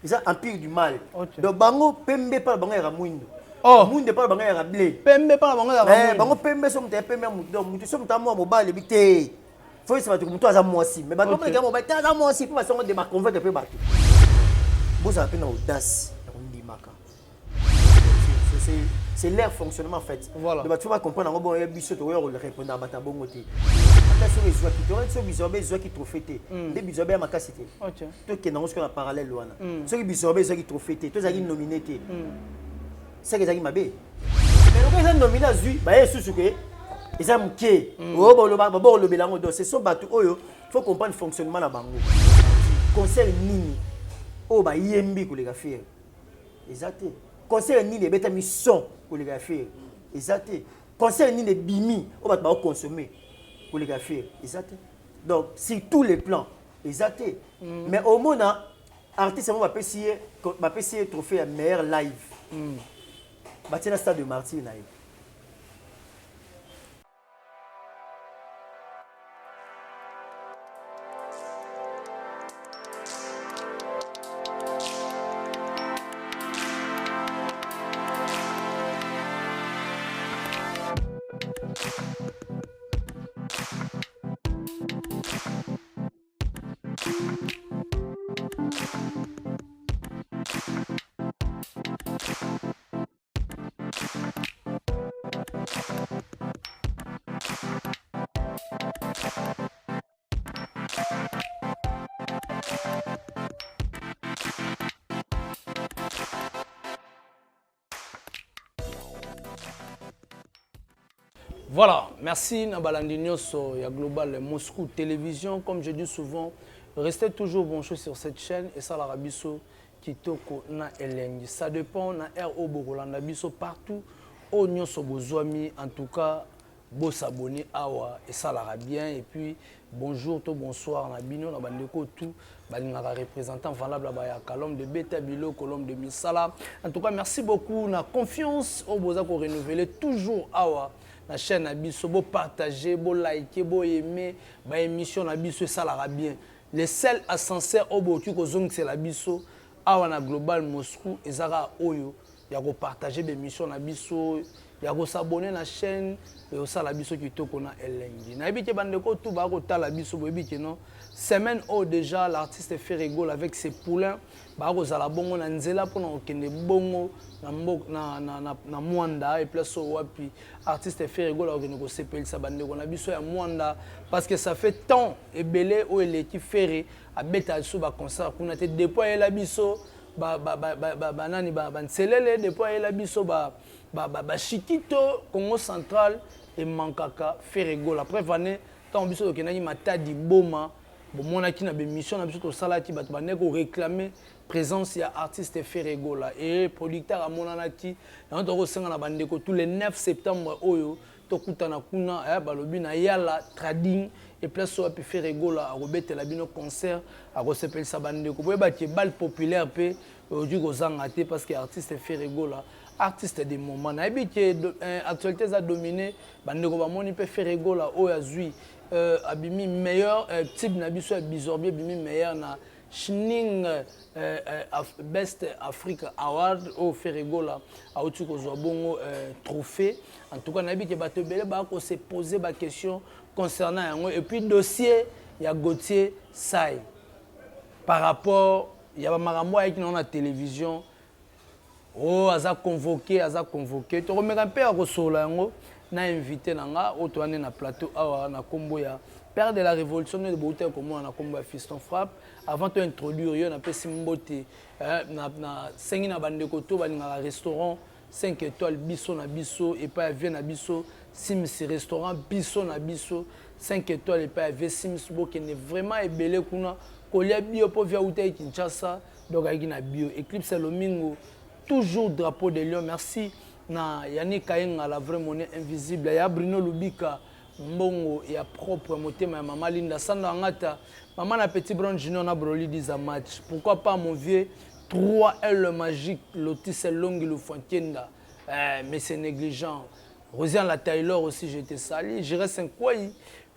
Ils ont empire du mal. Donc bango pembe pas bango ya muindo. Muindo pas bango ya blé. Pembe pas bango ya muindo. Bango pembe so mte pembe donc mutu so mtamo mobile bité. Faut ça mutu aza mwasi. Mais bango pas mobile aza mwasi pour ça on de convaincre pe bato. Vous avez une audace on dit maka. C'est leur fonctionnement en fait. Voilà. Tu vas comprendre bon il biso to le répondre à bata bongo té. Attention les joies qui te sont bisobé joies qui trophée. Des bisobé ma casité. OK. Toi qui dans ce qu'on a parallèle wana. Ceux qui bisobé ceux qui trophée. Toi ça qui nominé té. C'est que ça qui m'a bé. Mais le gars nominé à Zui, bah sous que ils ont muké. Oh bon le belango do c'est son bateau oyo. Faut comprendre le fonctionnement la bango. Conseil nini. Oh bah yembi ko les gars faire. Exact. Conseil ni les bêtes mission pour les gars faire. Exact. Conseil ni les bimi, on va pas consommer pour les gars faire. Exact. Donc sur tous les plans, exact. Mais au moins artiste on va essayer trophée meilleur live. Bah tiens stade de Martyr naïf. Voilà, merci Nabalandi Nyoso, il y a Global Moscou Télévision. Comme je dis souvent, restez toujours branchés sur cette chaîne et ça la rabiso kitoko na elengi. Ça dépend na RO Bogolanda biso partout au Nyoso Bozwami. En tout cas, beau s'abonner awa et ça la bien. Et puis bonjour, tout bonsoir na bino na bandeko tout. Balingara représentant valable à Kalom de Beta Bilo, Colombe de Misala. En tout cas, merci beaucoup. Na confiance au Bozako renouveler toujours awa. La chaîne Abisso, beau partager, beau liker, beau aimer, bah émission Abisso ça la bien. Les seuls ascenseurs au beau tu kozong c'est l'Abisso, awana global Moscou et Zara Oyo, il y a partager des missions Abisso, il y a s'abonner la chaîne et ça l'Abisso qui to kona elengi. Na bi ke bandeko tout ba ko ta l'Abisso bobi ke non. Semaine où déjà l'artiste fait rigole avec ses poulains, bah ko zala bongo na nzela pour na okende bongo na Mwanda et place au wapi artiste fait rigole okende ko sepel sa bandeko na biso ya Mwanda parce que ça fait tant et belé où elle est qui ferré à beta sous ba concert kuna te déployer la biso ba nani ba nselele déployer la biso ba Chikito Congo central et Mankaka fait rigole après vané tant biso okende ni matadi boma bon mon aki na be mission na biso to salati bat ba neko réclamer présence ya artiste Ferrego là et producteur à monanaki na to ko senga na bandeko tous les 9 septembre oyo to kutana kuna ya balobi na yala trading et place so pe Ferrego là robete la bino concert a ko sepel sa bandeko boye ba ke bal populaire pe oju ko zanga te parce que artiste Ferrego là artiste des moments na bi ke actualité za dominé bandeko ba moni pe Ferrego là o azui abimi meilleur type na biso ya bizorbier abimi meilleur na Schning Best Africa Award au Ferrego là a outu ko zo bongo trophée en tout cas na bi ke bato belé ba ko se poser ba question concernant yango et puis dossier ya Gauthier Sai par rapport ya ba makambo avec na télévision oh aza convoqué to remeka pe a ko sola yango na invité nanga otoane na plateau awa na kombo ya père de la révolution de Bouté comme na kombo ya Fiston Frappe avant de introduire yo na pesi mbote na sengi na bandeko to baninga restaurant 5 étoiles biso na biso et pas vient na biso Sims restaurant biso na biso 5 étoiles et pas vient Sims bo qui est vraiment ebelé kuna kolia bio po via Outé Kinshasa donc aiki na bio Eclipse Lomingo toujours drapeau de Lion merci na Yannick Kayenga la vraie monnaie invisible ya Bruno Lubika mbongo ya propre motema ya Mama Linda Sanda Ngata Maman na Petit Brown Junior na Broly 10 match pourquoi pas mon vieux 3L magique Lotis Longue le Fontienda mais c'est négligent Rosiane la Taylor aussi j'étais sali je reste un quoi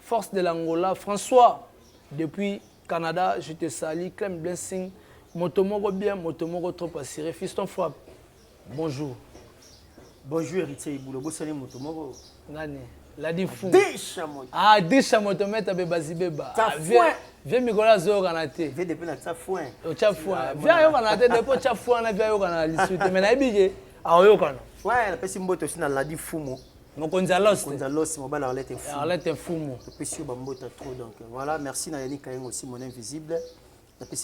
force de l'Angola François depuis Canada j'étais sali Clem Blessing Motomoko bien, motomoko trop assuré. Fiston Frappe, bonjour. Bonjour, héritier Iboulo. Bossale Motomoko. Nani? Ladi fou. Déchamoto. Ah, déchamoto, mais t'as bébé bébé. Viens, Nicolas Zoranate. Viens depuis la tafouin. Viens, Yoranate, depuis tafouin, viens, Yoranate. Mais naïbige, ah, Yokana. Ouais, la personne mbote aussi dans Ladi Fumo. Mon Gonzalos. Gonzalos, mon bal Arlette Fumo. Arlette Fumo. Depuis sur Bambota trop. Donc voilà, merci Nayani Kayeng aussi, mon invisible.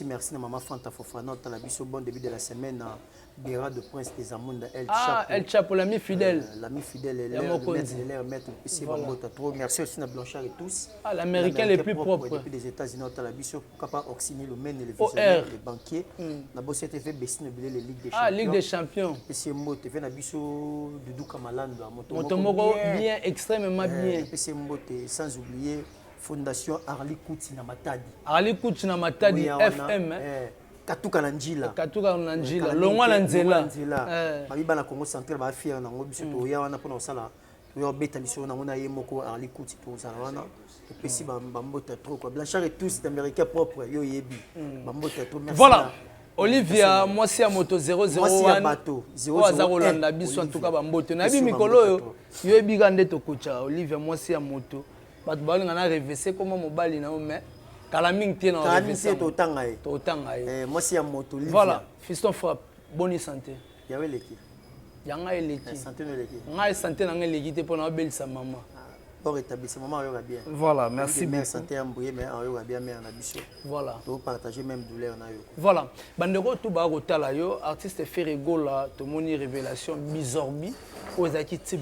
Merci à Maman Fanta Fofana, dans la au bon début de la semaine à Béra de Prince des Amondes El Chapo. Ah, El Chapo, l'ami fidèle. L'ami fidèle, et l'air maître, trop. Merci aussi à Blanchard et tous. Ah, l'américain les plus propres. Depuis les États-Unis, dans la Bisso, capable Oxyné, le Maine, les visionnaires, les banquiers. La Bosse TV, Bessine, les Ligue des Champions. Ah, Ligue des Champions. Et c'est Mo TV, la Bisso, Doudou Kamalando, Motomoko, bien, extrêmement bien. Et c'est Mo, sans oublier. Fondation Arli Koutina Matadi. Arli Koutina Matadi, FM. Katuka Nanjila. Katuka Nanjila. Longwa Nanzela. Mabiba na Congo central ba fier na ngobiso to ya wana pona sala. To yo beta biso na ngona yemoko Arli Kouti to sala wana. Et puis si bambota trop quoi. Blanchard et tous d'américains propres yo yebi. Bambota trop merci. Voilà. Olivia, moi c'est à moto 001. Moi c'est à bateau 001 biso en tout cas bambote. Na bi mikolo yo yebi gande to kocha. Olivia, moi c'est à moto. Bato balinga na revese comment mobali na mais kala mingi tie na revese to tanga moi si ya moto Olivia. Voilà, Fiston Frappe, bonne santé. Yawe leki. Yanga eleki. Santé no leki. Nga santé na ngeleki te pona obelisa maman. Pour établir maman ayoka bien. Voilà, merci beaucoup. Santé ambouye mais ayoka bien mais na biso. Voilà. To partager même douleur na yo. Voilà. Bandeko tout ba kotala yo artiste Ferrego là to moni révélation Bizorbi aux activités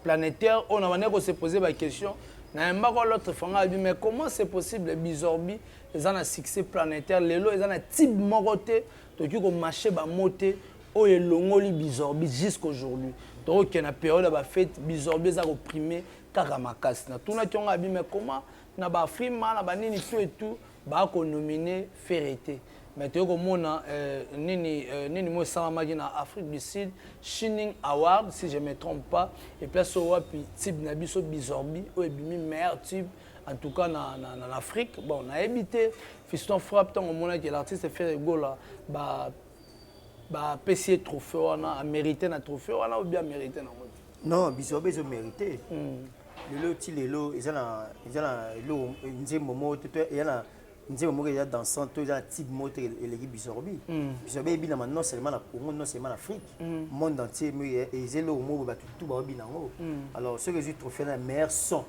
planétaires on a manière de se poser la question. L'autre mais comment c'est possible Bizorbi ils ont un succès planétaire les lots ils ont un type moroté donc ils ont marché ba moté au elongoli Bizorbi jusqu'aujourd'hui donc il y a une période ba fête Bizorbi ça opprimé karamakasi na tout na tionga mais comment na ba frima na ba nini tout et tout ba ko nominer Ferreté mais tu vois nini mo salamaki na Afrique du Sud Shining Award si je me trompe pas et place au wapi type na biso Bizorbi o ebimi meilleur type en tout cas en Afrique bon on a évité Fiston Frappe tant au moment que l'artiste Ferrego là ba PC trophée on a mérité na trophée on a ou bien mérité na non Bizorbi ils ont mérité les lots ils ont nzembo il y a nous sommes dansant, tous les types moto et les Bizorbi. Bizorbi est bien non seulement la Congo, non seulement l'Afrique, monde entier, mais ils ont le mot tout bien. Alors ce que j'ai trouvé la meilleure son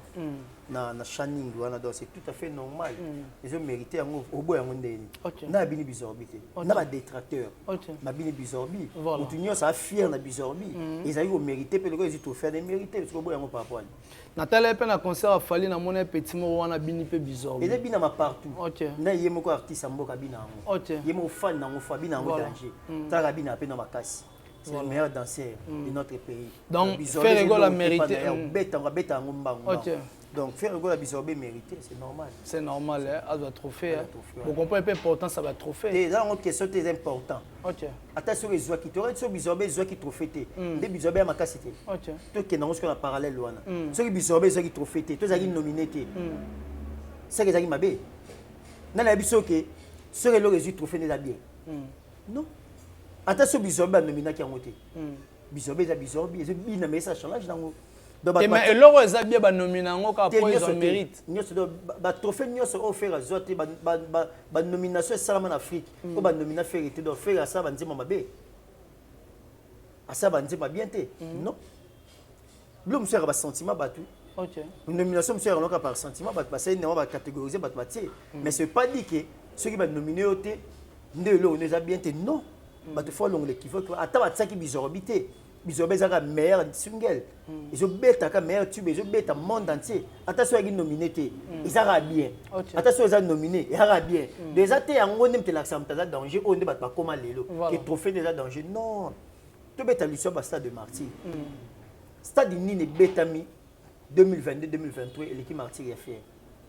na Shining, c'est tout à fait normal. Ils ont mérité au bout de na bini Bizorbi, na ba détracteur, na bini Bizorbi. Nous ça fier na Bizorbi. Ils ont mérité, puis ils ont trouvé des mérités parce que bout par rapport. Nathalie pe na concert a fallu na mon petit mot wana bini pe Bizorbi. Il est bien partout. Na yemoko artiste mboka bina ngo. Yemo fan na ngo fa bina ngo danger. Tala bina pe na makasi. C'est le meilleur danseur de notre pays. Donc Ferrego la mérité. Beta ngo mbango. Donc Ferrego la Bizorbi mérité, c'est normal. C'est normal hein, à doit trophée. Vous comprenez pas important ça va trophée. Et là on question très important. Attention les qui tu sur Bizorbi qui trophée té. Les Bizorbi makasi té. Toi qui na ngo parallèle wana. Ceux qui Bizorbi qui trophée té, toi za nominé té. C'est que ça qui m'a bé. Nana biso ke sur le résultat trophée n'est bien. Non. Attention Bizorbi a nominé qui a monté. Bizorbi za Bizorbi, c'est bien mais ça change dans mais l'euro est bien ba nominé ngo ka po ils ont mérite. Nyoso ba trophée nyoso offert à zote ba nomination salama en Afrique. Ko ba nominé Ferreté do faire ça ba nzima mabe. Asa ba nzima bien té. Non. L'homme sera ba sentiment battu. Une nomination monsieur on par sentiment passer on va catégoriser mais c'est pas dit que ceux qui va nominer oté ndelo on est bien non ba te faut l'onglet qui faut attends ça qui Bizorbi za meilleur single ils ont bêta ka meilleur tube ils ont bêta monde entier attention qui nominé té ils ara bien attention ils ont nominé ils ara bien déjà té en on te l'accent ta danger on débat pas comment lelo que trophée déjà danger non to bêta l'histoire ba stade de Martyr stade ni ne bêta mi 2022-2023 et l'équipe martyr est fière.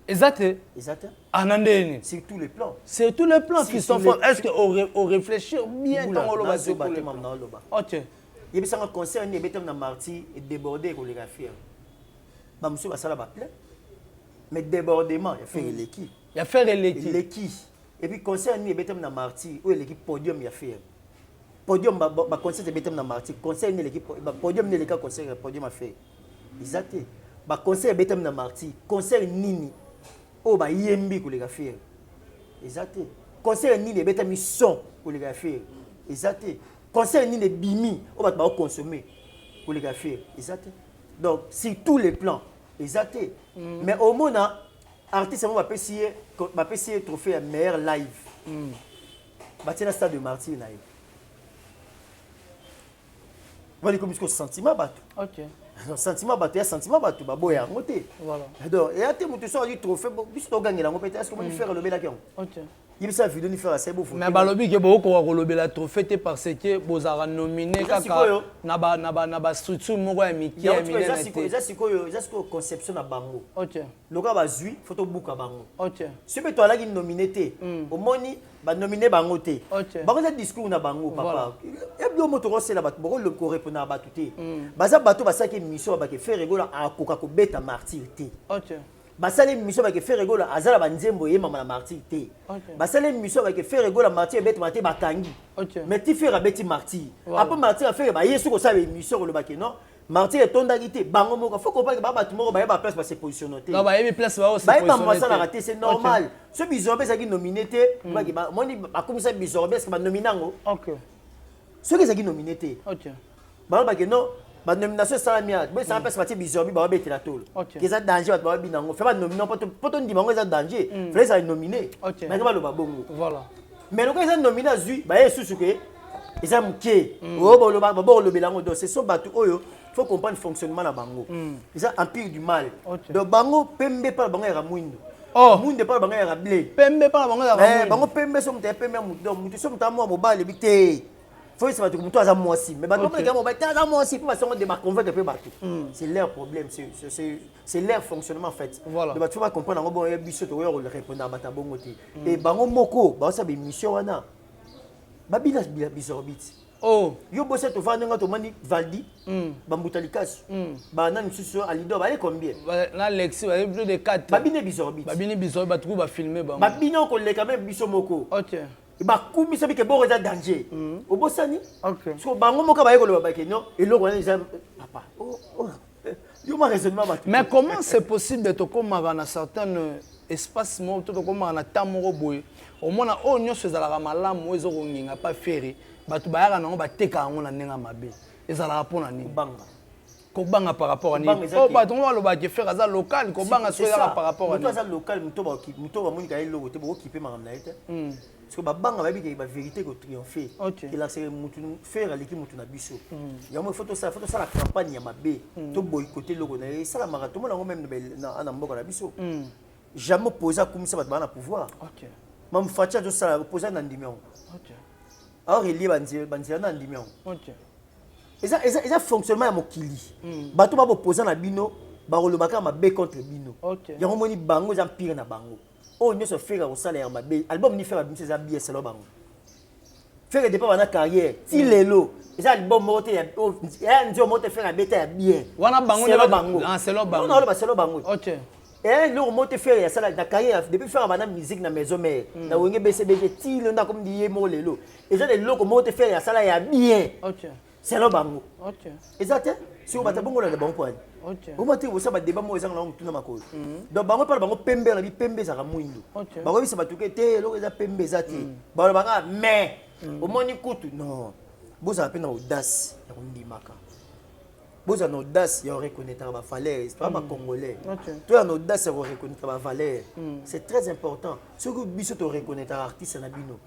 Exact. Anandeni. Sur tous les plans. C'est tous les plans qui sont forts. Est-ce qu'on réfléchit bien dans le bas? Ok. Il y a un concert qui est martyr et débordé pour les fiers. Monsieur va ça la plein. Mais débordement, il y a fait l'équipe. Il y a fait l'équipe. L'équipe. Et puis concert ni betem na martyr ou l'équipe podium ya faire. Podium ba concert betem na martyr, concert ni l'équipe podium ni l'équipe concert podium a faire. Exact. Ba concert betem na martyr, concert nini o ba yembi ko les faire. Exact. Concert ni les betem son ko les faire. Exact. Concert ni les bimi o ba consommer ko les faire. Exact. Donc sur tous les plans. Exact. Mais au moins artiste va essayer trophée à meilleur live. Bâtir le stade de Martyr live. Voilà comme ce sentiment bateau. OK. Sentiment bateau, il y a sentiment bateau, babo ya monter. Voilà. Donc et à tes moutons sur du trophée, bis to gagner la compétition, est-ce que moi faire le bel avion? OK. Il me sa vidéo ni faire assez beau. Mais balobi ke boko ko lobe la trophée parce que bozara nominé kaka na ba structure moko ya miki ya minene. Ça c'est quoi conception na bango. OK. Loka ba zui photo buka bango. OK. Si be to ala ki nominé au moni ba nominé bango te. OK. Bango za discours na bango papa. Et bien moto ko sela ba boko le ko répondre na ba tuté. Baza bato ba saki mission ba ke faire rigola a koka ko beta martyr te. OK. Basale mission ba ke faire rigola azala ba nzembo ye mama na martyr te. Basale mission ba ke faire rigola martyr beta mate bakangi. Mais ti faire beti martyr. Après martyr a faire ba yesu ko sa mission le ba ke non. Martyr etonda gité bango moko faut comprendre que ba bato moko ba ba place ba se positionner te. Non ba yebi place ba o se positionner. Ba ba raté c'est normal. Ce bizorbe ça qui nominé te ba ke ba moni ba comme ça bizorbe est-ce que ba nominango. OK. Ce que ça qui nominé te. OK. Ba ke non ba nomination salamia bo ça passe parti bizorbi ba beti la tolo que ça danger ba binango fait ba nominer poto ndimango ça danger fallait ça nominer mais ba lo ba bongo voilà mais le cas ça nominer azui ba yesu que ils ont muké o bo lo ba bo lo belango donc c'est son batu oyo faut comprendre le fonctionnement na bango ils ont empire du mal donc bango pembe pa bango ya mwindo monde pa bango ya blé pembe pa bango ya mwindo bango pembe so mute pembe mutu so mutamo mobile bité faut que ça soit à moi aussi mais bah comme les gars à moi aussi pour passer de ma convaincre peu bateau c'est leur problème c'est leur fonctionnement en fait voilà bah tu vas comprendre en bon biso to le répondre à bata bongo et bango moko bah ça be mission wana ba bila bisorbit yo bosse to vendre to mani valdi ba mutalikas ba nan susu alido ba combien na lexi ba plus de 4 ba bine bisorbit ba tout ba filmer ba bino ko le quand même biso moko OK ba kumi sabi ke bo eza danger obosani OK so bango moka ba yekolo ba ke non et lo wana eza papa yo ma raisonnement ba mais comment c'est possible de to komaka na certains espaces mo to komaka na tamoro boye au moins o nyonso ezalaka malamu ezo konginga pa faire bato bayaka nango bateka yango na ndenga mabe ezalaka mpona nini kobanga par rapport à nini bato ngo baloba ke faire aza local kobanga so ezalaka par rapport à nini aza local muto ba monika ye logo te bokipe makambo na ye te parce que babanga bayebi ke bavérité kotriomphe elancere mutu faire aleki mutu na biso yango faut tosala campagne ya mabe to boycotter logo na ye esalamaka tomona yango même na mboka na biso jamais opposé akumisa bato baa na pouvoir mam faci azosala opposé na ndimi yango aorelie banzela na ndimi yango eza fonctionnement ya mokili bato baboposa na bino bakolobaka mabe contre bino yango moni bango eza mpire na bango oyo nyonso fere kosala ya mabe album ni fere biso eza bien selo bango fere depa bana carrière ti lelo eza album moko te ya nzio moko te fere abeta ya bien wana bango selo bango eloko moko te fere yasala na carrière depuis fere bana musique na maison mère na wenge bcbg ti lelo ndakomi diye moko lelo eza eloko moko te fere yasala ya bien selo bango eza te si obata bongo na bango poani Comment tu vois ça? Bah débat moi ils ont langue tout na makolo. Donc bango parle bango pembe la bi pembe ça ramuindo. Bango bisa batuke te lo eza pembe zati. Bango banga mais au moni kutu non. Boza peine audace ya kundimaka. Boza na audace ya reconnaître ba valeur, c'est pas congolais. Toi en audace ya reconnaître ba valeur. C'est très important. Ce que biso to reconnaître artiste na bino.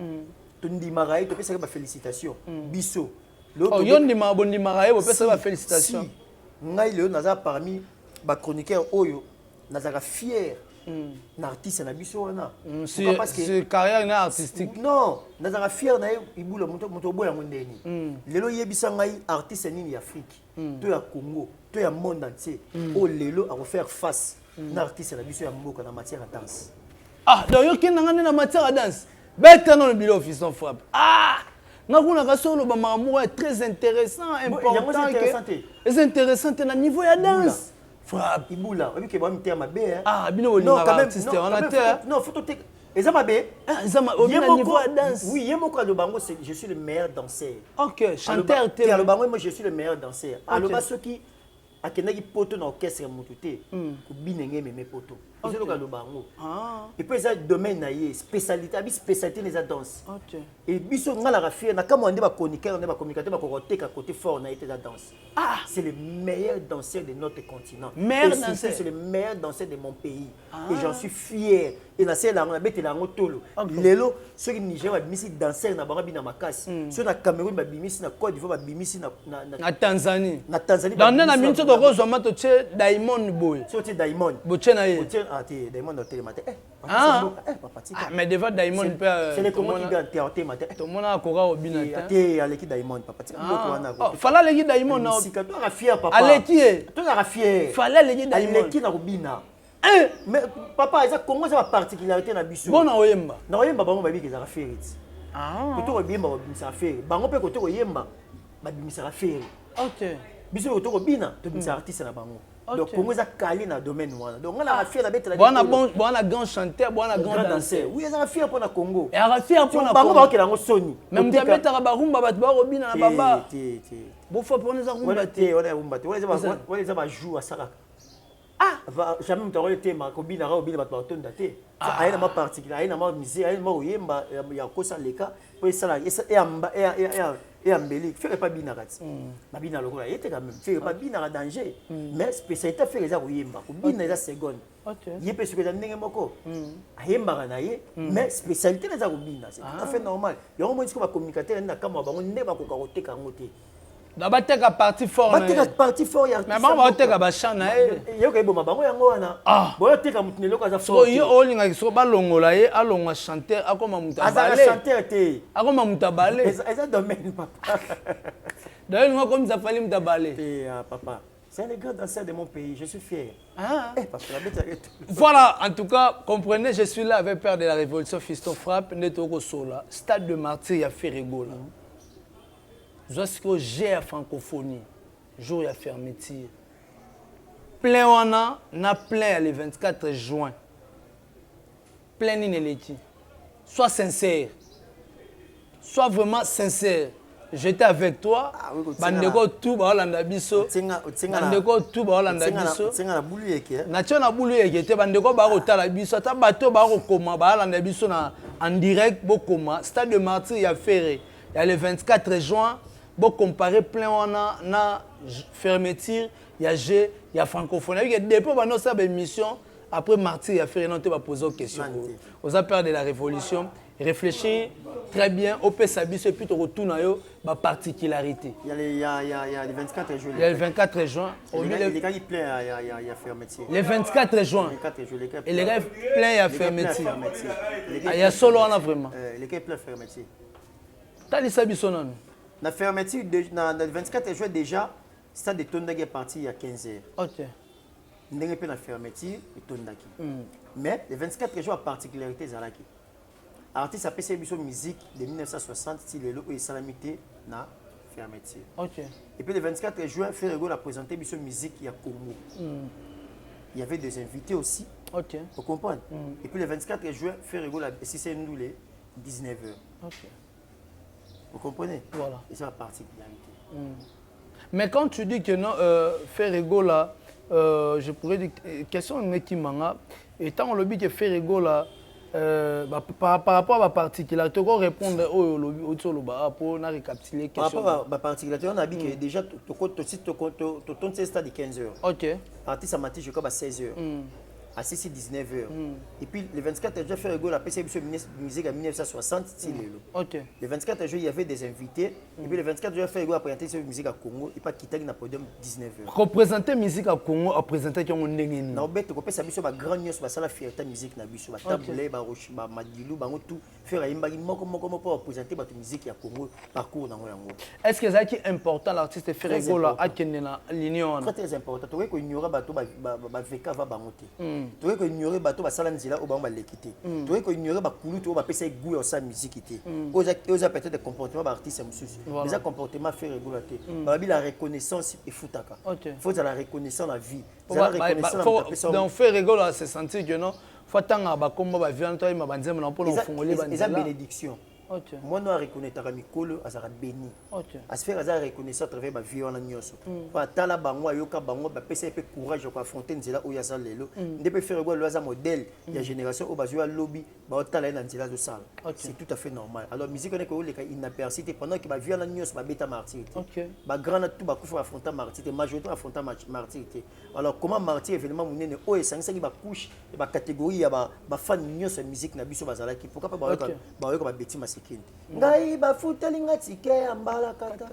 Tundimaka et to pesa ba félicitations. Biso. Oh yondima bondimaka et pesa ba félicitations. Ngai leo naza parmi ba chroniqueur oyo nazaka fier na artiste na biso wana c'est carrière na artistique non nazaka fier na ibula moto boya mondeni lelo yebisa ngai artiste nini ya Afrique to ya Congo to ya monde entier o lelo a faire face na artiste na biso ya mboka na matière à danse donc yo kinanga na matière à danse beta non bilo office on frappe nakuna kasolo ba makambo est très intéressant important c'est intéressant na niveau ya danse frappe ibula obi ke ba mité mabe bino olinga artiste on a terre non faut te Et ça m'a bien. Niveau de danse. Oui, je suis le meilleur danseur. Ok, chanteur. Moi, je suis le meilleur danseur. Alors, ceux qui akendaki poto na orchestre mutu te ko binenge meme poto ezelo ka lobango et puis ça domaine na ye spécialité abi spécialité les danse et biso ngala rafie na kama ndé ba chroniqueur ndé ba communicateur ba kokoteka côté fort na été la danse c'est le meilleur danseur de notre continent c'est le meilleur danseur de mon pays et j'en suis fier et na c'est la on bete la ngotolo lelo ceux qui Niger ba bimisi danseur na bango bina makasi ceux na Cameroun ba bimisi na Côte d'Ivoire ba bimisi na Tanzanie dans na minute de rose ma to che Diamond boy so ti Diamond boche na ye ti Diamond au télématin papa ti mais devant Diamond peut c'est les comment qui gagne au télématin to mona akora obina te aleki Diamond papa ti moto wana fala leki Diamond na sikato na fier papa aleki to na fier fala leki Diamond aleki na robina mais papa ça Congo ça particularité na biso bona oyemba na oyemba bango babi kezaka fier koto oyemba babimisa fier bango pe koto oyemba babimisa fier ok biso koto kobina to bimisa artiste na bango donc Congo ça calé na domaine wana donc on a fier na bête la bona grand chanteur bona grand danseur oui ça fier pour na Congo et a fier pour na bango ba kelango soni même tabeta ba rumba bat ba robina na baba ti bo fa pour na rumba te on za ba joue à ça jamais mtu akoye ma kobina ka obina bato batonda te ayena ma particulier ayena ma musée ayena ma oyemba ya kosa leka po esala ambeli faire pas bina kati babina lokola yete quand même faire pas bina danger mais spécialité faire eza koyemba kobina eza seconde ye pe sikoza ndenge moko ayemba na ye mais spécialité eza kobina c'est tout à fait normal yango mo ndiko ba communicateur na kama bango nde ba koka koteka ngote Bateka parti fort. Bateka parti fort ya. Mais maman bateka bachana eh. Yo ke bo mabango yango wana. Boyo teka mutune loko za So fort. yo olinga so balongola ye alonga chanteur akoma mutabale. Aza chanteur te. Akoma mutabale. Eza domaine papa. D'ailleurs moi comme ça fallait mutabale. Et papa, c'est le grand danseur de mon pays, je suis fier. Parce que la bête voilà, en tout cas, comprenez, je suis là avec Père de la Révolution Fiston Frappe, Netoko Sola, Stade de Martyr, il y a Ferregola. Jusqu'au G à francophonie, jour il y a fermeture. Plein on a plein le 24 juin. Plein d'inéliti. Sois sincère. Sois vraiment sincère. J'étais avec toi. Bandeko tout ba Hollanda biso. Bandeko tout ba Hollanda biso. Tsenga na bulu yeke. Na tio na bulu yeke te bandeko ba kotala biso ta bato ba ko koma ba Hollanda biso na en direct bokoma. Stade de Martyr ya ferré. Il y a le 24 juin. Bon comparer plein on a na fermeture il y a G il y a francophonie il y a depuis on a ça émission après Martyr il y a fait non te va poser une question aux appels de la révolution réfléchir très bien au PSABIS et puis tu retournes à eux ma particularité il y a le 24 juin il y a le 24 juin les gars il plein il y a fermeture le 24 juin et les gars plein il y a fermeture il y a solo on a vraiment les gars plein fermeture t'as dit ça bisonon. La fermeture, le 24 juin déjà, le stade de Tondaki est parti il y a 15 heures. Ok. Nous avons fait la fermeture de Tondaki. Mais le 24 juin, la particularité, c'est que l'artiste a fait sa musique de 1960, il est salamité na fermeture. Ok. Et puis le 24 juin, Ferrego a présenté sa musique il y a Congo. Il y avait des invités aussi. Ok. Vous comprenez? Et puis le 24 juin, Ferrego a c'est nous les 19 heures. Ok. Vous comprenez? Voilà. Et c'est la particularité. Mais quand tu dis que non, Ferrego là, je pourrais dire, question de qui manga, et tant on le dit que Ferrego là, par rapport à la particularité, tu peux répondre au lobby pour récapituler question. Par rapport à la particularité, on a dit que déjà, tu as stade de 15 heures. Ok. Parti ça matin, je crois à 16 heures. À 19 heures. Et puis le 24 juin, Ferrego a passé musique en 1960. Ok. Le 24 juin, il y avait des invités. Et puis le 24 juin, Ferrego a présenté sa musique à Congo. Et pas quitter le podium 19 heures. Représenter musique à Congo, a présenté qu'on est né. Non, mais tu peux ça biso ba grand news ba la fierté musique na biso ba tabulé ba rochi ba madilu ba tout faire imba moko pour présenter ba musique à Congo parcours dans yango. Est-ce que c'est important l'artiste Ferrego là a kenné na l'union? Très important. Tu vois que ignorer ba to ba veka va bangote. Tu vois que ignorer ba to ba sala nzila o ba l'équité. Tu vois que ignorer ba kulu to ba pesa goût au sa musique té. Oza peut-être des comportements artiste mususu. Mais ça comportement Ferrego là té. Ba bi la reconnaissance et futaka. Faut la reconnaissance la vie. Donc Ferrego là c'est sentir que non Fatanga ba komba ba viande toi ma banzema na polo fongolé banzela. Eza bénédiction. OK. Moi no reconnaître mikolo azara béni. OK. Asfer azara reconnaître à travers ba vie wana nyoso. Pa tala bango ayoka bango ba pesa pe courage ko affronter nzela o yaza lelo. Ndebe faire go loza modèle ya génération o bazwa lobby ba tala na nzela zo sala. C'est tout à fait normal. Alors musique on est ko le ka inaperçu pendant que ba vie wana nyoso ba beta martyr. OK. Ba grand tout ba kufa affronter martyr, majorité affronter martyr. Alors comment martyr événement munene o esangisa ki ba couche ba catégorie ya ba fan nyoso musique na biso bazala ki pourquoi pas ba ko ba beti masikini. Ngai ba futeli ngatike ya mbala kata.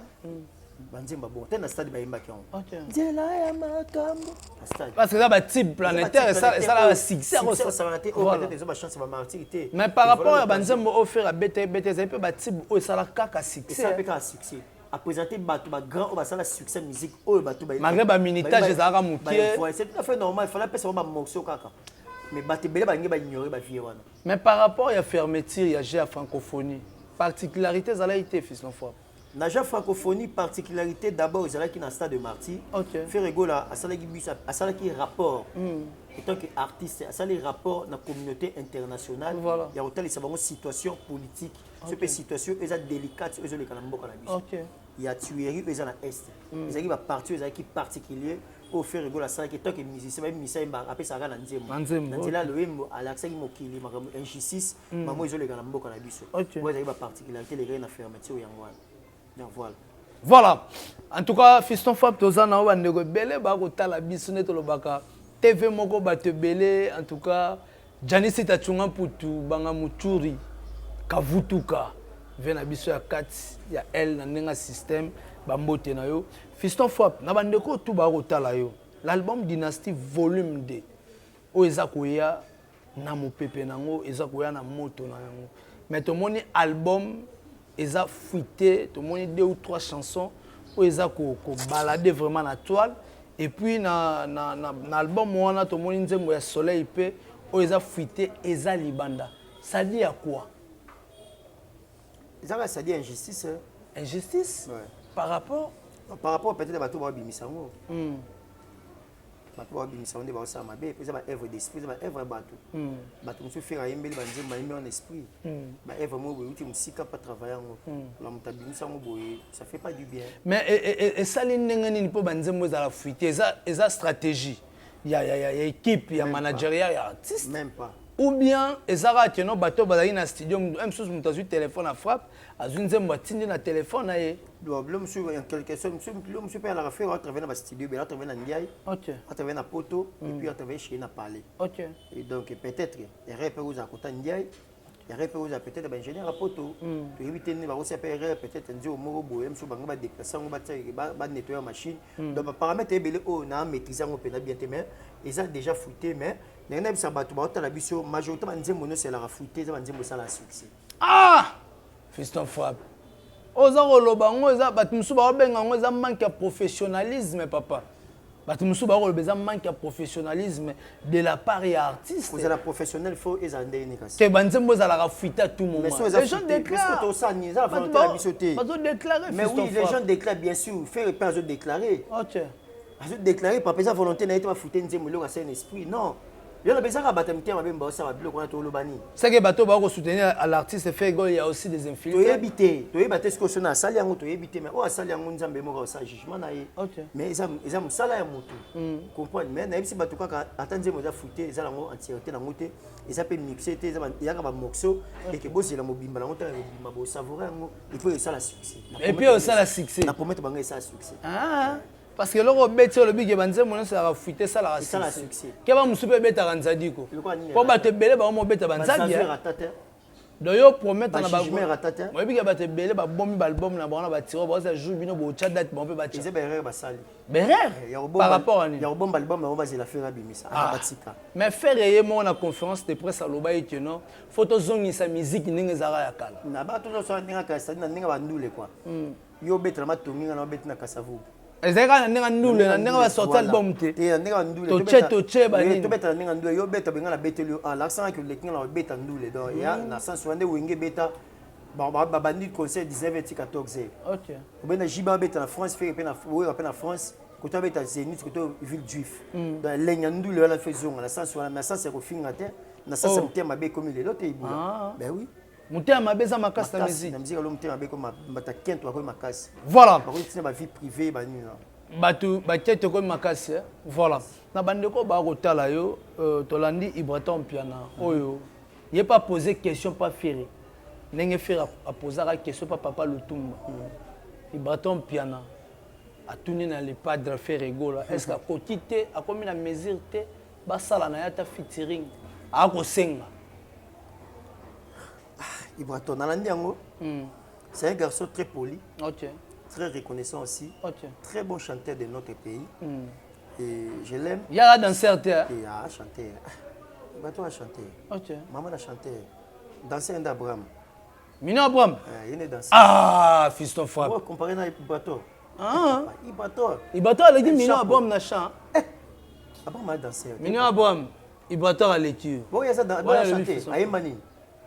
Banzemba bon tena stade ba imbaki on. Nzela ya makambo. Parce que ça ba type planétaire ça la succès ça va être au peut-être ba chance ba martyr. Mais par rapport à banzemba offert à BT ça peut ba type o ça la kaka succès. Ça peut ka succès. À présenter bateau ba grand ba ça la succès musique o bateau ba. Malgré ba minitage ça ka mukie. C'est tout à fait normal, il fallait passer ba morceau kaka. Mais bateau belé ba ngi ba ignorer ba vie wana. Mais par rapport à fermeture il y a GA francophonie. Particularité ça a été fils l'enfant. Naja francophonie particularité d'abord ils allaient qui dans stade de martyr. OK. Faire rigola à ça qui rapport. En tant qu'artiste, à ça les rapports dans la communauté internationale. Voilà. Il y a autant les situation politique, cette situation est délicate, ils ont les canamboka la biche. OK. Il y a tuerie ils ont la est. Ils arrivent à partir ils qui particulier au faire rigola ça qui tant que musicien même musicien après ça gana nzembo. Nzela le wembo Alexa qui mokili makamo injustice, maman ils ont les canamboka la biche. OK. Moi ils arrivent à particularité les gars na fermeture yangwana. Voilà. Voilà. En tout cas, Fiston Fab tozana wa ndeko belé ba ko tala biso neto lobaka. TV moko bate belé en tout cas Janice Tachunga putu banga muturi kavutuka vena biso ya kati ya elle na nenga système ba mbote na yo. Fiston Fab na bandeko tu ba ko tala yo. L'album Dynasty volume 2 o eza koya na mopepe nango eza koya na moto na yango. Mais to moni album eza fuité, tout le monde 2 ou 3 chansons où eza ko balader vraiment la toile et puis na album wana tout le monde nzembo ya soleil pe où eza fuité eza libanda. Ça dit à quoi? Ça dit injustice. Injustice? Ouais. Par rapport peut-être à bateau ba bimisango. Bateau ba bimisango ba ça mabe, puis ça ba œuvre d'esprit, ça ba œuvre bateau. Bateau monsieur faire yembeli ba nzembo yembe en esprit. Ba œuvre mo bo uti musika pas travailler ngo. La mutabimisango boye, ça fait pas du bien. Mais et ça linenga ni po ba nzembo za la fuite, eza stratégie. Il y a équipe, il y a managériat, il y a artiste. Même pas. Ou bien ezara que no bateau bazali na studio même chose mutazu téléphone à frappe azu nzembo atindi na téléphone na ye. L'homme monsieur en quelque sorte monsieur peut aller faire à travers na studio, à travers na ndiaye. OK. À travers na poto et puis à travers chez na parler. OK. Et donc peut-être les rappeurs aux à côté ndiaye, les rappeurs aux peut-être ba ingénieur à poto. Tu éviter ne ba aussi faire peut-être ndio moko boye monsieur banga ba déplacer ngo ba nettoyer machine. Donc paramètres ebele o na maîtriser ngo pena bien mais ils ont déjà fouté mais les ça ba la biso majoritairement nzembo no c'est la fouté ça nzembo ça la succès. Ah! Fiston Fab. Oza koloba ngo eza batu musu ba benga ngo eza manque de professionnalisme papa. Batu musu ba koloba eza manque de professionnalisme de la part des artistes. Vous êtes professionnel faut ezande ni kasi. Que banzembo za la fuite à tout moment. Les gens déclarent to ça ni ça volonté la bisoté. Mais oui, les gens déclarent bien sûr, faire pas de déclarer. OK. Azo déclarer pas sa volonté na été ba fuite nzembo lo ka un esprit. Non. Il y a besoin de mabemba ça va bloquer on a tout le bani. C'est que bateau va soutenir à l'artiste fait il y a aussi des infiltrés. Tu éviter ce que ça na sali yango to éviter mais o sali yango nzambe mo ka sa jugement na ye. OK. Mais ils sala ya moto. Comprendre mais na bisi bato kaka attenze mo za fuite ils ala ngo entièreté na moté ils appellent mixer ils ya ka ba morceau et que bosi la mobimba na moto mobimba bo savourer yango il faut ça la succès. Et puis ça la succès. Na promettre banga ça succès. Ah. Parce que le bête le big banze mon ça a fuité ça la succès. Que ba musupe beta kanzadi ko. Po ba te belé ba mo beta banzadi. Do yo promettre na ba mo big ba te belé ba bombi ba album na ba na ba tiro ba ça joue bino bo chat date ba pe ba tiro. Ils erreur ba sali. Berreur par rapport à ni. Il y a bomb album on va la faire na bimisa. Mais faire yé mo na conférence de presse à loba et que non photo zongi sa musique ninga zara ya kala. Na ba to so ninga ka sa ninga ba ndule quoi. Yo beta ma tonginga na beta na kasavu. Ezeka na ndule na ndenge ba sorti album te. Te ndenge ndule. To che ba ni. To beta ndenge ndule yo beta benga na betelo ah l'accent que le kinga na beta ndule donc ya na sens wande wenge beta ba bandi concert 19 14. OK. Bena jiba beta na France fait pe na France côté beta Zénith côté ville juif. Dans lenya ndule la faisons na sens wala na sens ko finga te na sasa mutema mabe comme les autres ibula. Ben oui. Mutema mabe za makasi na musique. Na musique alo mutema mabe comme bata kento ako makasi. Voilà. Par contre c'est ma vie privée ba nini. Batu bakete comme makasi. Voilà. Na bandeko ba kotala yo tolandi Ibraton Piana. Oyo. Il pas poser question pas faire. N'enge faire à poser la question pas papa Lutumba. Ibraton Piana. A tourner dans les padres faire rigolo. Est-ce qu'à côté a combien la mesure te ba sala na yata featuring a ko senga. Ibraton nalandi yango. C'est un garçon très poli. OK. Très reconnaissant aussi. OK. Très bon chanteur de notre pays. Et je l'aime. Il y a danseur te. Et a chanté. Ibraton a chanté. OK. Maman a chanté. Danser un d'Abraham. Mino Abraham. Il est dansé. Ah, fiston frappe. Oh, comparé à Ibraton. Ah. Ibraton a dit Mino Abraham na chant. Abraham a dansé. Mino Abraham. Ibraton a lecture. Bon, il y a ça dans a chanté. Aïmani.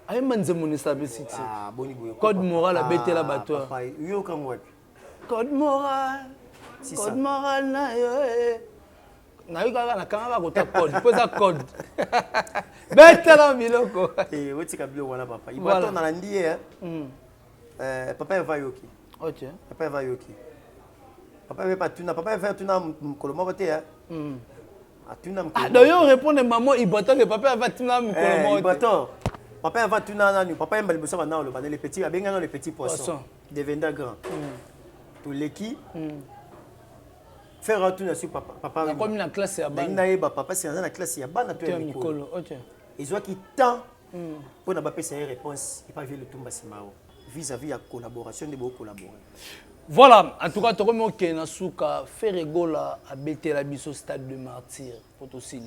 Aïmani c'est mon stabilité. Ah, boni boyo. Code moral a bêté la bateau. Papa, yo comme ouais. Code moral. Code moral na yo. Na yo na kanga ko ta code. Pose a code. Bêté la miloko. Et woti kabilo wana papa. Ibraton na ndié papa va yoki. OK. Papa va yoki. Papa veut pas tuna, papa veut tuna mukolo moko te atuna mukolo. Ah, d'ailleurs répondre maman Ibraton que papa va tuna mukolo moko. Ibraton. Papa va tuna nani, papa aime liboso ba na le les petits, abenga les petits poissons. Deviendra grand. Tout l'équipe. Faire tuna sur papa. Papa comme la classe ya bana. Ndaïba papa c'est dans la classe ya bana to Mikolo. OK. Ils ont qui temps pour n'a pas ces réponses, il pas vu le tumba simao. Vis-à-vis la collaboration de beaucoup collaborer. Voilà, en tout cas, tu as dit que Souka fait rigola à Betela Bisso Stade de Martyr. Pour tout ça.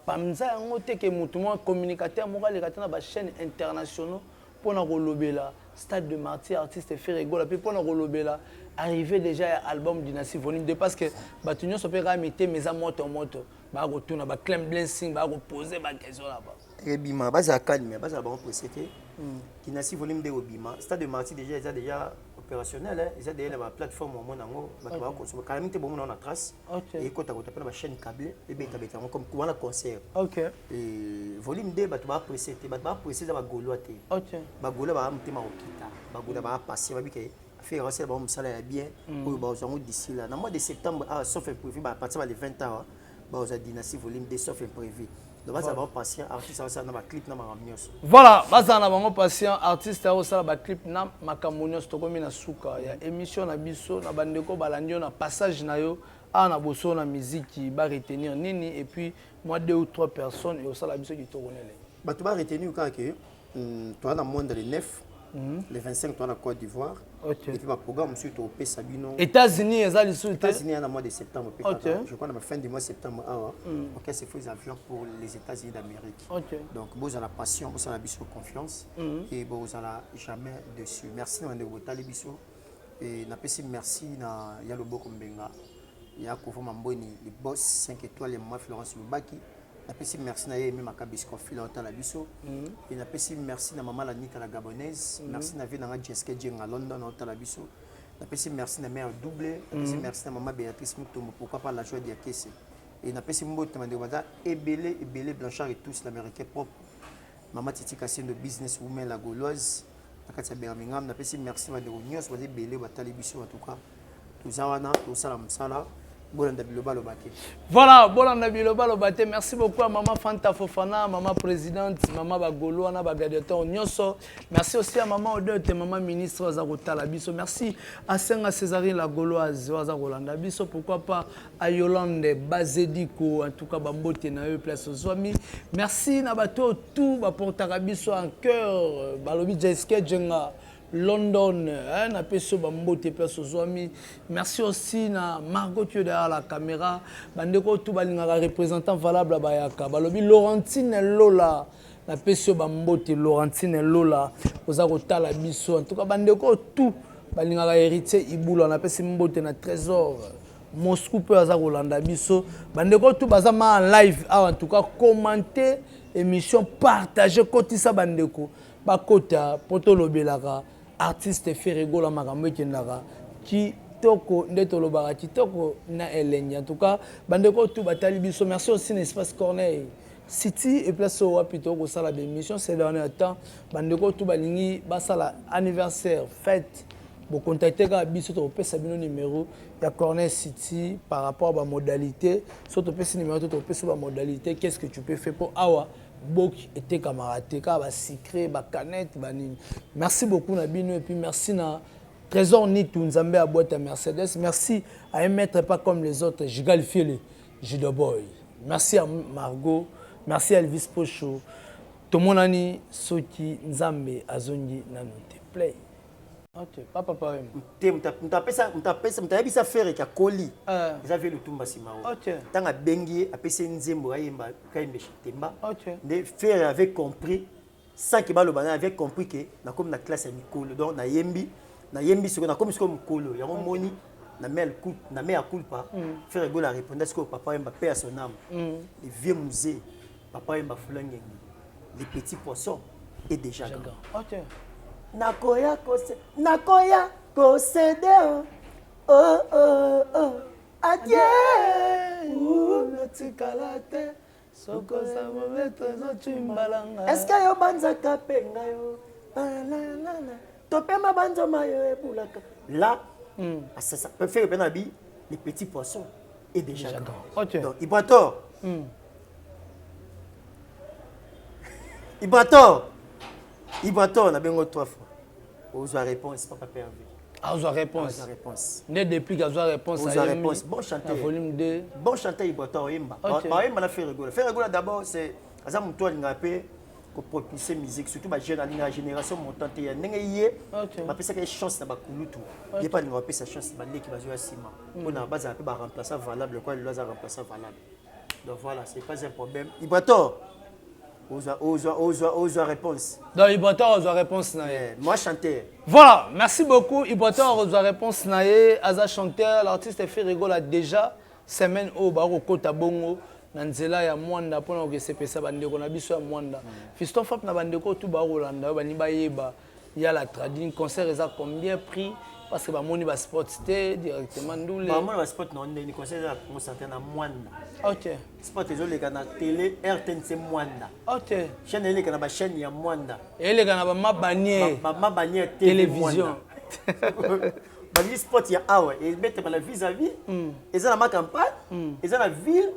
Pamza, on a que mon communicateur moral est dans la chaîne internationale pour nous relever là. Stade de Martyr, artiste fait rigola. Puis pour nous relever là, arrivé déjà à l'album Dynasty Volume 2 parce que Batunio se fait mettre mes amours en moto. Bah retourner, bah claim blessing, bah reposer, bah question là-bas. Rebima, bah ça calme, bah ça va précéder. Dynasty Volume 2 Obima, Stade de Martyr déjà opérationnel, ils ont déjà la plateforme au monde en haut, quand même bon on a trace. Et quand tu as la chaîne câblée, et bien tu as comme un concert. OK. Et Volume 2 bah tu vas précéder, bah précéder bah gauloité. OK. Bah gaulois bah monter ma okita, bah gaulois bah passer, bah bien faire rester bah ça là bien pour bah on d'ici là. Dans le mois de septembre, sauf imprévu, bah à partir de 20 ans, bah on a Dynasty Volume 2 sauf imprévu. Donc, ça va patient artiste ça na clip na makamonios. Voilà, baza na bango patient artiste ça ba clip na makamonios to komi na suka ya émission na biso na bandeko balandio na passage na yo a na boso na musique ba retenir nini et puis moi 2 ou 3 personnes et au sala biso qui to connaît. Ba to ba retenir quand que toi dans monde le 9 le 25 toi na Côte d'Ivoire. OK. Et puis ma programme surtout au pays Sabino. États-Unis ezali sous États-Unis en mois de septembre je crois à la fin du mois de septembre OK c'est faux avions pour les États-Unis d'Amérique. OK. Donc vous avez la passion, vous avez la confiance et vous avez jamais dessus. Merci de votre télévision et na pesi merci na Yalobo Kombenga. Ya Koufou Mamboni le boss 5 étoiles et moi Florence Lubaki. Na pesi merci na Yemi Makabis Kofi la la biso et na pesi merci na maman Lanita la gabonaise. Merci na vie na Jessica Jeng à London na la biso. Na pesi merci na mère double. Na pesi merci na maman Béatrice Mutombo pourquoi pas la joie de Yakese. Et na pesi mbote mande wada ebele Blanchard et tous l'américain propre. Maman Titi Kassien de business woman la gauloise. Na katsa Birmingham na pesi merci mande nyos wada ebele batali biso en tout cas. Tuzawana to sala msala. Voilà, Bolanda Biloba Lobate. Merci beaucoup à Maman Fanta Fofana, Maman Présidente, Maman Bagolo, Anna Bagadiaton, Nyoso. Merci aussi à Maman Odeute, Maman Ministre Azarota Labiso. Merci à Senga Césarine la Gauloise, Azarolanda Biso. Pourquoi pas à Yolande Bazediko, en tout cas Bambote Nae Place Zoami. Merci Nabato, tout, Portarabiso en cœur, Balobi Jaiske Djenga. London, na peso bambote place Zoami. Merci aussi na Margot derrière la caméra. Bandeko tout balingaka représentant valable bayaka. Balobi Laurentine Lola. Na peso bambote Laurentine Lola. Oza kotala biso. En tout cas bandeko tout balingaka héritier Ibula na peso mbote na trésor. Moscou peut aza kolanda biso. Bandeko tout bazama en live. En tout cas commenter émission partager kotisa bandeko. Bakota poto lobelaka. Artiste fait rigoler makambo kendaka qui toko ndeto lobaka qui toko na elenya en tout cas bandeko tout batali biso merci aussi n'espace Corneille City et place au plutôt que ça la démission ces derniers temps bandeko tout balingi basala anniversaire fête vous contacter ka biso to pesa bino numéro ya Corner City par rapport à la modalité surtout pesa numéro to pesa ba modalité qu'est-ce que tu peux faire pour awa bok était camarade ka ba secret ba canette ba nini. Merci beaucoup na bino et puis merci na Trésor Nitu Nzambe à boîte à Mercedes, merci à un maître pas comme les autres Jigal Fiele Jido Boy. Merci à Margot. Merci à Elvis Pocho. Tout le monde Soki Nzambe Azongi Nanote. Play. Ok, papa papa. Mutapesa faire ka koli. Ils avaient le tumba simao. Ok. Tanga bengi apesa nzembo ayemba kaimbe chitemba. Ok. De faire avait compris sans que balobana avait compris que na comme na classe ya mikolo donc na yembi soko na comme soko mukolo ya moni na mère culpa faire go la répondre est-ce que papa yemba paix à son âme. Le vieux musée papa yemba fulangengi. Les petits poissons et déjà grand. Ok. Nakoya kosede oh adieu notikalate soko sa mometo zochimbalanga. Est-ce que yo banzaka penga yo topema banzoma yo ebulaka là ça peut faire benabi les petits poissons et déjà grand. Ok. Donc Ibrator na bengo 3 fois. Aux réponse papa perdu. Ah, aux réponse. Né depuis qu'à réponse aux réponse. Bon chanteur. Volume 2. Bon chanteur Ibrator Yemba. Yemba na fait rigoler. Faire rigoler d'abord c'est azam toi ngapé ko propulser musique surtout ba jeune la génération montante ya ndenge ba pesa que chance na ba kulutu. Il pas ngapé sa chance ba leki ba joa sima. On a base un peu ba remplaçant valable quoi il doit remplaçant valable. Donc voilà, c'est pas un problème. Ibrator aux réponse. Donc, Ibrator aux réponse. Moi, chanteur. Voilà, merci beaucoup. Ibrator aux réponse. Aza chanteur, l'artiste est fait rigoler déjà. Semaine au Baro Kota Bongo. Nanzela ya Mwanda, pour que c'est ça, bandeko na biso ya Mwanda. Fiston Fap na bandeko tout Baro Landa, bani bayeba. Il y a la trading concert, ils ont combien pris? Parce que bamoni ba sport c'était directement ndoule. Bamoni ba sport non ni concert à concentrer na Mwanda. OK. Sport les les na télé RTNC Mwanda. OK. Chaîne les na ba chaîne ya Mwanda. Et les gars na ba mabanier. Mabanier télévision. Bali sport ya awa et mettre la vis-à-vis. Et ça na campagne, et ça la ville,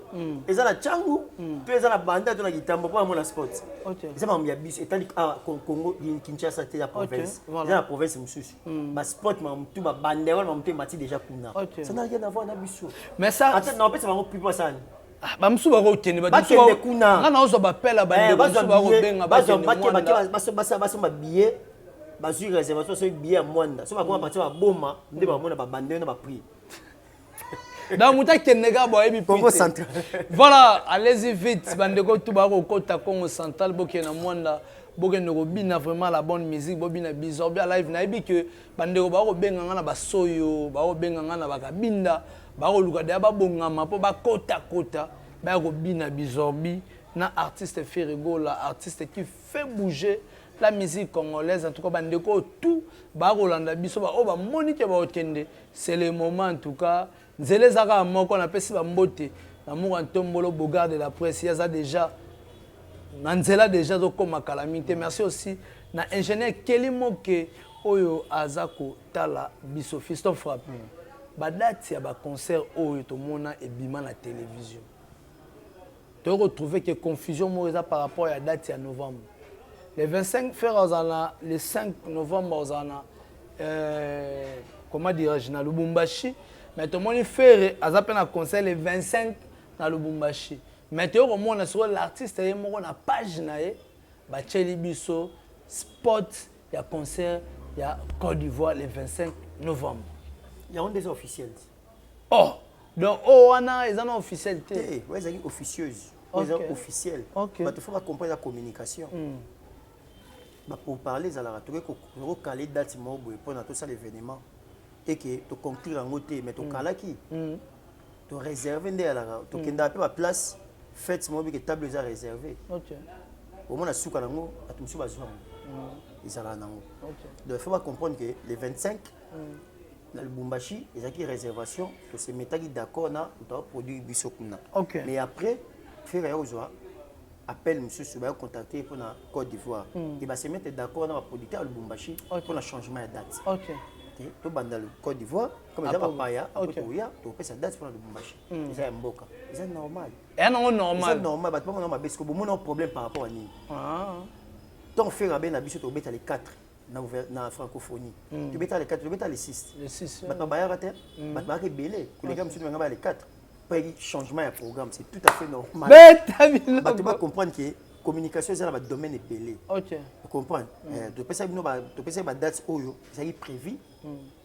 et ça la changu, tout ça la banda de la gitambo pour la sport. OK. Et ça m'a mis bis étant Congo Kinshasa c'était la province. C'est la province mususu. Ba sport m'a tout ba banda wala m'a mati déjà kuna. Ça n'a rien à voir na biso. Mais ça attends non peut ça va plus pas ça. Ba musu ba ko tene ba musu ba kuna. Nga na ozo ba pela ba de musu ba ko benga ba ba billet. Bazui réservation sur billet à Mwanda. Si on va partir à Boma, on va prendre un bandé, on va prier. Dans mon temps, voilà, allez-y vite. Bandeko Toubaro Kota Congo Central, Bokena Mwanda, Bokena Robina vraiment la bonne musique, Bobina Bizorbia live. Naibi que Bandeko Baro Benga na Basoyo, Baro Benga na Bakabinda, Baro Lugada Babonga, Mapo Bakota Kota, Baro Bina Bizorbi, na artiste fait rigoler, artiste qui fait bouger la musique congolaise. En tout cas, bandeko tout Barolanda biso ba oba monique ba otende. C'est le moment en tout cas. Nzele zaka moko na pesi ba mbote. Amour Antombolo Bogard de la presse, il y a déjà Nanzela déjà comme calamité. Merci aussi na ingénieur Kelimoke Oyo Azako Tala biso Fiston Frappe. Ba date ya ba concert Oyo to mona et bima na télévision. Tu retrouver que confusion moza par rapport à la date à novembre. Le 25 février, le 5 novembre, comment dirais-je, dans Lubumbashi. Mais tout le monde fait un concert le 25 dans Lubumbashi. Mais tout le monde sur l'artiste, il y a une page, Bacheli Bisso, spot, il y a concert, il y a Côte d'Ivoire le 25 novembre. Il y a des officiels. Oh, donc, ils ont officiel. Oui, ils sont officieuses. Ils sont officiels. Il faut comprendre la communication. Pour parler, il faut caler date pour tout ça l'événement et que tu conclure en côté mais tu cala qui tu réserves tu kenda pe la place fête mo que table est réservée. OK. Au moins la souka nango atumsu bazwa. Izala nango. OK. Donc il faut comprendre que les 25 dans le Lubumbashi, il y a une réservation que c'est metaki d'accord na tu produit bisokuna. OK. Mais après faire aux appel monsieur Souba contacter pour la Côte d'Ivoire et va se mettre d'accord dans la producteur le Lubumbashi pour le changement de date. OK. Tout banda le Côte d'Ivoire comme ça va paya après oya to pesa date pour le Lubumbashi. C'est mboka. C'est normal. Et non normal. C'est normal ba pas na parce que bon on problème par rapport à ni. Donc faire rabé na biso to beta les 4 na francophonie. Tu beta les 4, tu beta les 6. Les 6. Ba ba ya raté. Ba ba ke belé. Que les gars monsieur ngaba les 4. Pour changement de programme, c'est tout à fait normal. Tu vas comprendre que la communication est dans le domaine de belé. Ok. Tu comprends? Tu peux savoir que date est prévue.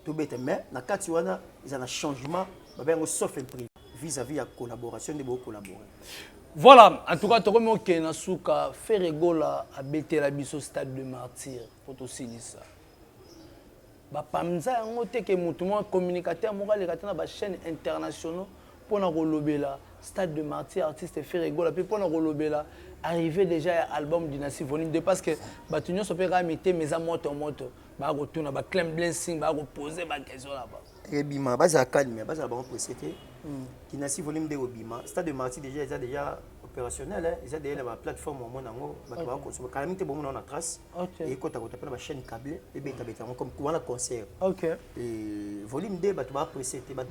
Mais dans le cas où il y a un changement, sauf imprévu vis-à-vis de la collaboration de collaborer. Voilà, en tout cas, tu as fait rigola à Betelabiso Stade de Martyr pour tout ça. Pamza ngote ke mutumo communicateur moral dans la chaîne internationale pour na rolobela Stade de Martyr artiste fait rigola puis pour na rolobela arrivé déjà à album Dynastie volume 2 parce que batunyo so peut ramiter mes amoto ba retourna ba claim blessing ba reposer ba question là-bas et bima ba za calme ba za ba procéder Dynastie volume 2 obima Stade de Martyr déjà opérationnel ils ont déjà la plateforme au monde ngo ba ko calamité bon on a trace et quand tu as la chaîne câblée et beta comme on a concert OK et volume 2 ba tu vas procéder ba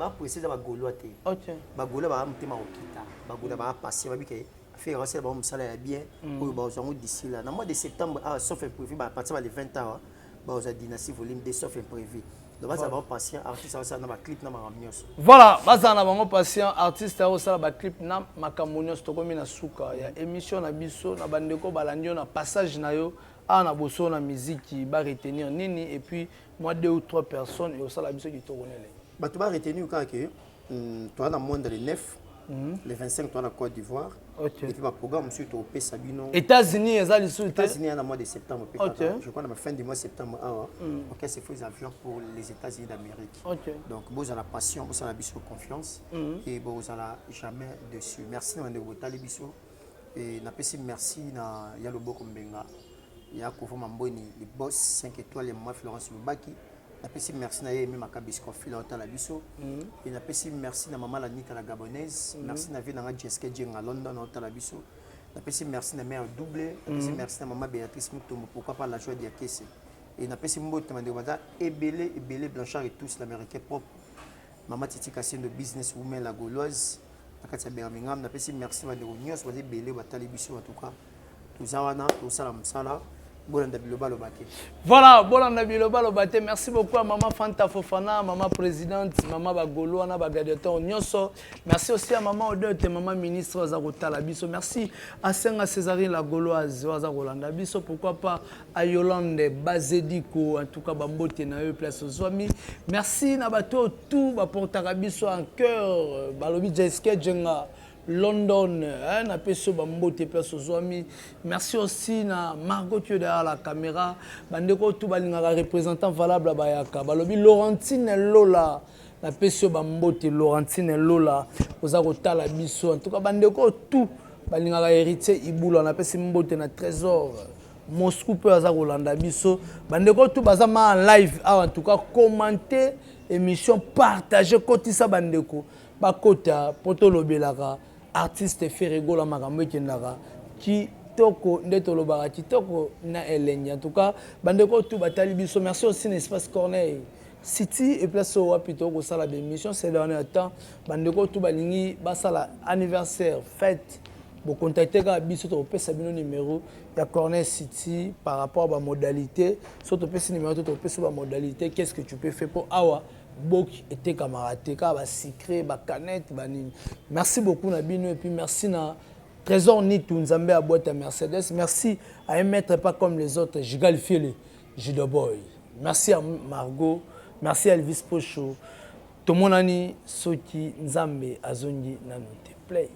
goloa té OK ba goloa ba mutema okita ba goloa ba passer ba bike faire recevoir ba musala bien pour ba zongo d'ici là dans mois de septembre sauf imprévu ba partir les 20 ans ba aux Dynastie volume 2 sauf imprévu. Donc, ça va patient artiste ça na clip na makamonios. Voilà, baza na bango patient artiste ça ba clip na makamonios to komi na suka ya émission na biso na bandeko balandio na passage na yo na boso na musique ba retenir nini et puis moi 2 ou 3 personnes et au sala biso qui to connaît. Ba to ba retenir quand que toi dans monde le 9 le 25 toi na Côte d'Ivoire. Okay. Et puis le programme sur au Sabino. États-Unis, États-Unis en mois de septembre. Okay. Je crois à la fin du mois de septembre. Ok, c'est fait des avions pour les États-Unis d'Amérique. Okay. Donc vous avez la passion, vous avez la confiance et vous avez jamais dessus. Merci de vous biso et merci na Yalobo Kombenga. Ya Koufou Mamboni, les boss 5 étoiles et moi Florence Lubaki. Merci à Yémi Makabisco Filota la biso et merci à maman Lanita la gabonaise merci à Vina Jessica Djeng à London à la biso merci à mère doublé merci à maman Béatrice Mutombo pourquoi pas la joie d'Yakese et merci à Ebele Blanchard et tous l'américain propre maman Titi Kassine de business woman la gauloise Nakatia Birmingham merci à Nyos Wadi Bele Watali biso en tout cas tout awana tout salam sala. Voilà, Bolanda Biloba Lobate. Merci beaucoup à Maman Fanta Fofana, Maman Présidente, Maman Bagolo, Anna Bagadiaton, Nyoso. Merci aussi à Maman Odeute, Maman Ministre Azarota Labiso. Merci à Senga Césarine la Gauloise, Azarolanda Biso. Pourquoi pas à Yolande Bazediko, en tout cas Bambote Nae, Place Zoami. Merci Nabato, tout, Portarabiso en cœur, Balobi Jaiske Djenga. London, na peso bambote place Zoami. Merci aussi na Margot derrière la caméra. Bandeko tout balinga représentant valable bayaka. Balobi Laurentine Lola. Na peso bambote Laurentine Lola. Oza kotala biso. En tout cas bandeko tout balinga héritier Ibula na peso mbote na trésor. Moscou peut aza kolanda biso. Bandeko tout bazama en live. En tout cas commenter émission partager kotisa bandeko. Bakota poto lobelaka artiste Ferrego la makambo kendaka ki toko ndeto lobaka ki toko na elenya en tout cas bandeko tout batali biso merci aussi n'espace Corneille City et place au wapito ko sala d'émission ces derniers temps bandeko tout balingi basala anniversaire fête bo contacter ka biso to pesa bino numéro ya Corneille City par rapport à ba modalité surtout pesa numéro to pesa ba modalité qu'est-ce que tu peux faire pour awa Bok était camarade, ba secret, ba canette, ba nini. Merci beaucoup Nabino et puis merci na Trésor Nitou Nzambe à boîte à Mercedes. Merci à un maître pas comme les autres, Jigal Fiele, Jido Boy. Merci à Margot, merci à Elvis Pocho. Tomonani Soki Nzambe Azongi Nanote. Play.